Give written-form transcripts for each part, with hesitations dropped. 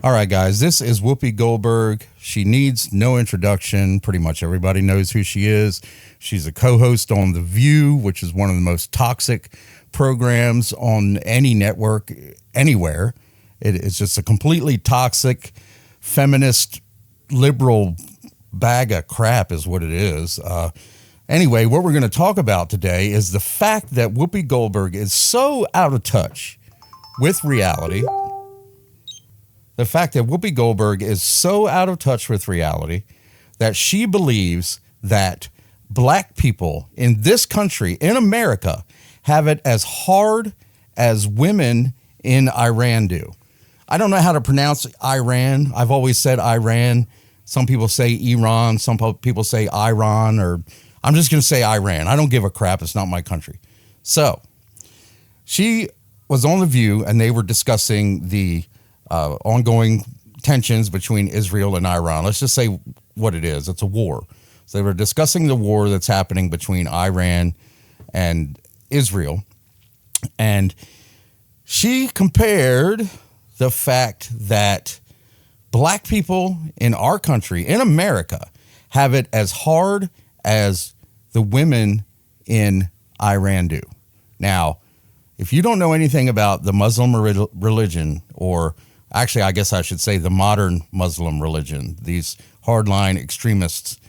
All right, guys, this is Whoopi Goldberg. She needs no introduction. Pretty much everybody knows who she is. She's a co-host on The View, which is one of the most toxic programs on any network anywhere. It's just a completely toxic, feminist, liberal bag of crap is what it is. Anyway, what we're going to talk about today is the fact that Whoopi Goldberg is so out of touch with reality. The fact that Whoopi Goldberg is so out of touch with reality that she believes that black people in this country, in America, have it as hard as women in Iran do. I don't know how to pronounce Iran. I've always said Iran. Some people say Iran. Some people say Iran, or I'm just going to say Iran. I don't give a crap. It's not my country. So she was on The View, and they were discussing the ongoing tensions between Israel and Iran. Let's just say what it is. It's a war. So they were discussing the war that's happening between Iran and Israel. And she compared the fact that black people in our country, in America, have it as hard as the women in Iran do. Now, if you don't know anything about the Muslim religion, or actually, I guess I should say the modern Muslim religion, these hardline extremists,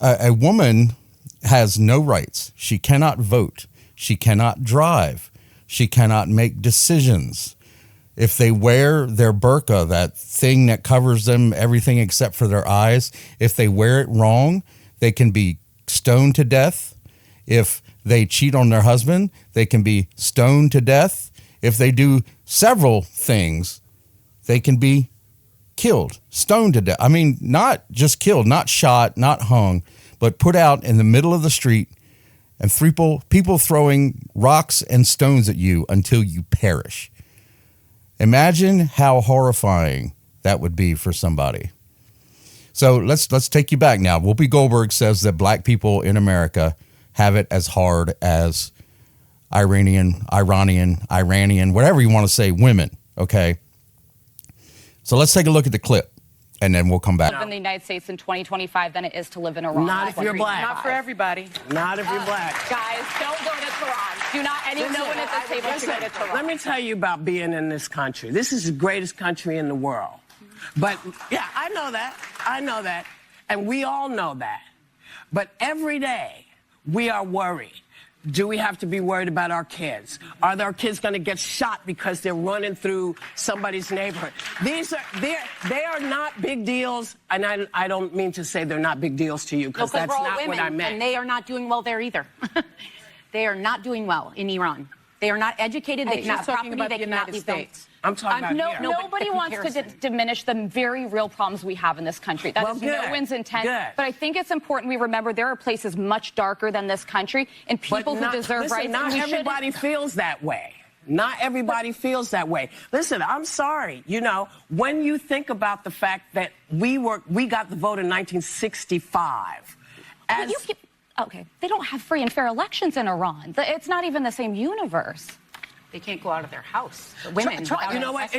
a woman has no rights. She cannot vote. She cannot drive. She cannot make decisions. If they wear their burqa, that thing that covers them, everything except for their eyes, if they wear it wrong, they can be stoned to death. If they cheat on their husband, they can be stoned to death. If they do several things, they can be killed, stoned to death. I mean, not just killed, not shot, not hung, but put out in the middle of the street and people throwing rocks and stones at you until you perish. Imagine how horrifying that would be for somebody. So let's take you back now. Whoopi Goldberg says that black people in America have it as hard as Iranian, whatever you want to say, women, okay? So let's take a look at the clip, and then we'll come back. Live in the United States in 2025 than it is to live in Iran. Not if you're black. Not for everybody. Not if you're black. Guys, don't go to Tehran. Do not anyone at this table should go to Tehran. Let me tell you about being in this country. This is the greatest country in the world. But, yeah, I know that. And we all know that. But every day, we are worried. Do we have to be worried about our kids? Are our kids going to get shot because they're running through somebody's neighborhood? They are not big deals, and I don't mean to say they're not big deals to you, because that's not women, what I meant. And they are not doing well there either. They are not doing well in Iran. They are not educated. They cannot have property. They cannot leave them. I'm talking about here. Nobody wants to diminish the very real problems we have in this country. That is no one's intent. But I think it's important we remember there are places much darker than this country and people who deserve rights. Not everybody feels that way. Not everybody feels that way. Listen, I'm sorry. You know, when you think about the fact that we got the vote in 1965. Okay, they don't have free and fair elections in Iran. It's not even the same universe. They can't go out of their house. The women. You know what?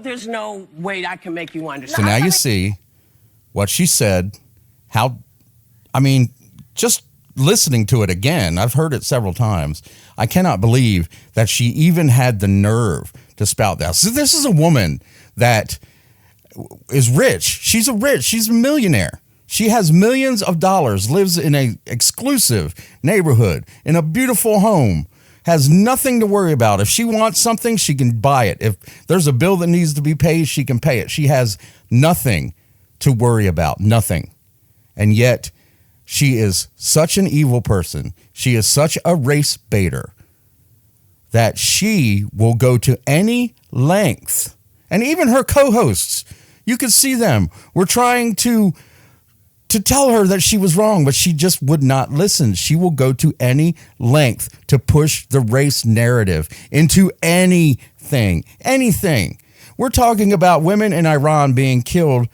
There's no way I can make you understand. So now you see what she said. Just listening to it again, I've heard it several times. I cannot believe that she even had the nerve to spout that. So this is a woman that is rich. She's a millionaire. She has millions of dollars, lives in an exclusive neighborhood, in a beautiful home, has nothing to worry about. If she wants something, she can buy it. If there's a bill that needs to be paid, she can pay it. She has nothing to worry about, nothing. And yet, she is such an evil person. She is such a race baiter that she will go to any length. And even her co-hosts, you could see them, were trying to tell her that she was wrong, but she just would not listen. She will go to any length to push the race narrative into anything. We're talking about women in Iran being killed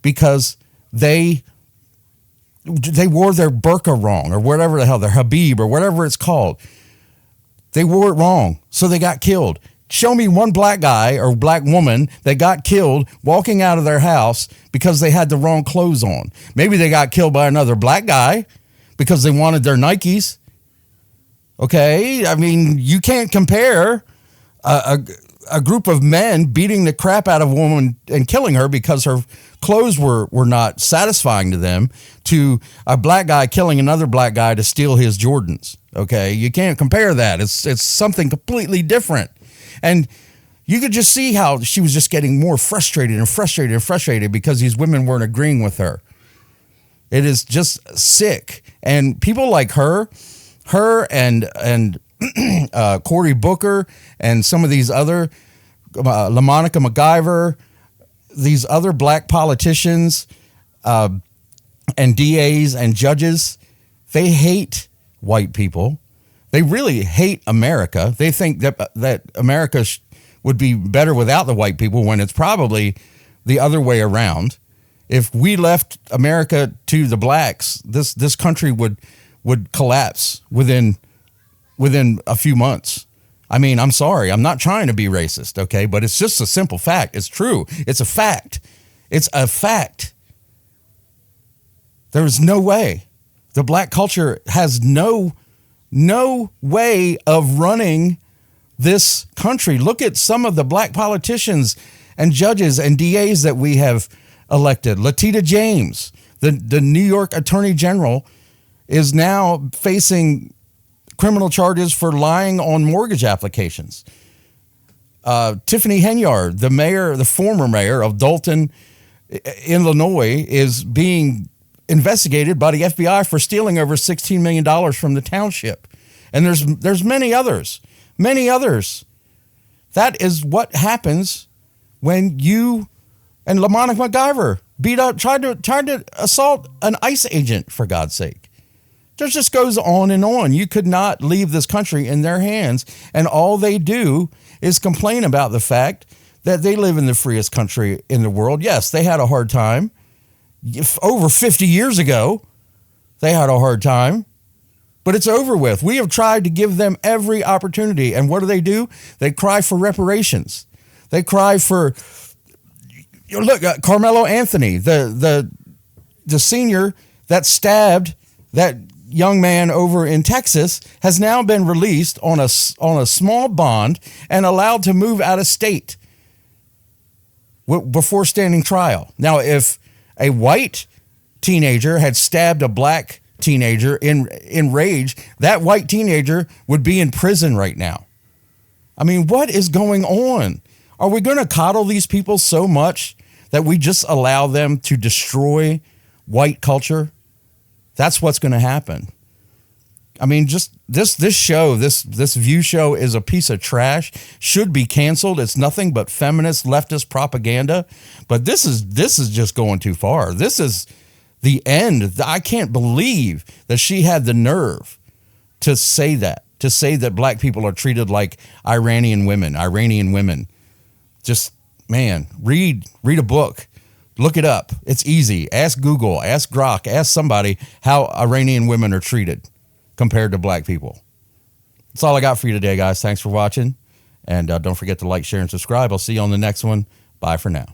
because they wore their burqa wrong, or whatever the hell, their habib, or whatever it's called. They wore it wrong, so they got killed. show me one black guy or black woman that got killed walking out of their house because they had the wrong clothes on. Maybe they got killed by another black guy because they wanted their Nikes. Okay, I mean, you can't compare a group of men beating the crap out of a woman and killing her because her clothes were not satisfying to them to a black guy killing another black guy to steal his Jordans. Okay, you can't compare that. It's something completely different. And you could just see how she was just getting more frustrated and frustrated and frustrated because these women weren't agreeing with her. It is just sick. And people like her and Cory Booker and some of these other, LaMonica MacGyver, these other black politicians and DAs and judges, they hate white people. They really hate America. They think that America would be better without the white people when it's probably the other way around. If we left America to the blacks, this country would collapse within a few months. I mean, I'm sorry. I'm not trying to be racist, okay? But it's just a simple fact. It's true. It's a fact. It's a fact. There is no way. The black culture has no way of running this country. Look at some of the black politicians and judges and DAs that we have elected. Letitia James, the New York Attorney General, is now facing criminal charges for lying on mortgage applications. Tiffany Henyard, the former mayor of Dalton, Illinois, is being investigated by the FBI for stealing over $16 million from the township. And there's many others. That is what happens when you and LaMonica MacGyver tried to assault an ICE agent, for God's sake. It just goes on and on. You could not leave this country in their hands, and all they do is complain about the fact that they live in the freest country in the world. Yes, they had a hard time. Over 50 years ago, they had a hard time, but it's over with. We have tried to give them every opportunity, and what do? They cry for reparations. They cry for, look, Carmelo Anthony, the senior that stabbed that young man over in Texas, has now been released on a small bond and allowed to move out of state before standing trial. Now, if a white teenager had stabbed a black teenager in rage, that white teenager would be in prison right now. I mean, what is going on? Are we going to coddle these people so much that we just allow them to destroy white culture? That's what's going to happen. I mean, just this show, this View show is a piece of trash, should be canceled. It's nothing but feminist, leftist propaganda. But this is just going too far. This is the end. I can't believe that she had the nerve to say that black people are treated like Iranian women. Just, man, read a book. Look it up. It's easy. Ask Google, ask Grok, ask somebody how Iranian women are treated compared to black people. That's all I got for you today, guys. Thanks for watching. And don't forget to like, share, and subscribe. I'll see you on the next one. Bye for now.